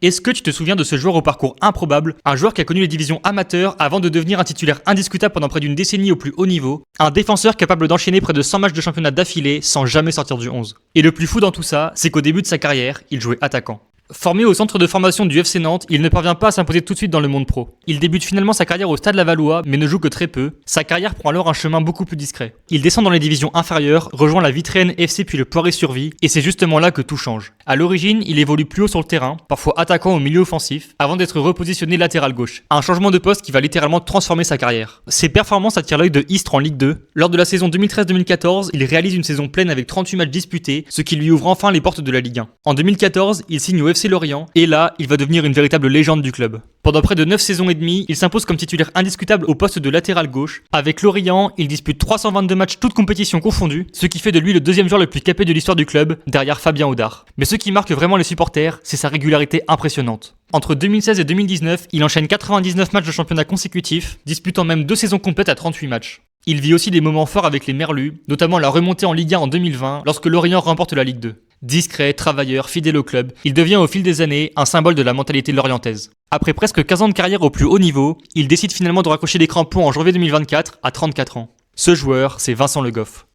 Est-ce que tu te souviens de ce joueur au parcours improbable, un joueur qui a connu les divisions amateurs avant de devenir un titulaire indiscutable pendant près d'une décennie au plus haut niveau, un défenseur capable d'enchaîner près de 100 matchs de championnat d'affilée sans jamais sortir du 11. Et le plus fou dans tout ça, c'est qu'au début de sa carrière, il jouait attaquant. Formé au centre de formation du FC Nantes, il ne parvient pas à s'imposer tout de suite dans le monde pro. Il débute finalement sa carrière au Stade Lavallois, mais ne joue que très peu. Sa carrière prend alors un chemin beaucoup plus discret. Il descend dans les divisions inférieures, rejoint la Vitraine FC puis le Poiré-sur-Vie, et c'est justement là que tout change. À l'origine, il évolue plus haut sur le terrain, parfois attaquant au milieu offensif, avant d'être repositionné latéral gauche. Un changement de poste qui va littéralement transformer sa carrière. Ses performances attirent l'œil de Istres en Ligue 2. Lors de la saison 2013-2014, il réalise une saison pleine avec 38 matchs disputés, ce qui lui ouvre enfin les portes de la Ligue 1. En 2014, il signe au FC Lorient, et là, il va devenir une véritable légende du club. Pendant près de 9 saisons et demie, il s'impose comme titulaire indiscutable au poste de latéral gauche. Avec Lorient, il dispute 322 matchs toutes compétitions confondues, ce qui fait de lui le deuxième joueur le plus capé de l'histoire du club, derrière Fabien Audard. Mais ce qui marque vraiment les supporters, c'est sa régularité impressionnante. Entre 2016 et 2019, il enchaîne 99 matchs de championnat consécutifs, disputant même 2 saisons complètes à 38 matchs. Il vit aussi des moments forts avec les Merlus, notamment la remontée en Ligue 1 en 2020, lorsque Lorient remporte la Ligue 2. Discret, travailleur, fidèle au club, il devient au fil des années un symbole de la mentalité lorientaise. Après presque 15 ans de carrière au plus haut niveau, il décide finalement de raccrocher les crampons en janvier 2024 à 34 ans. Ce joueur, c'est Vincent Le Goff.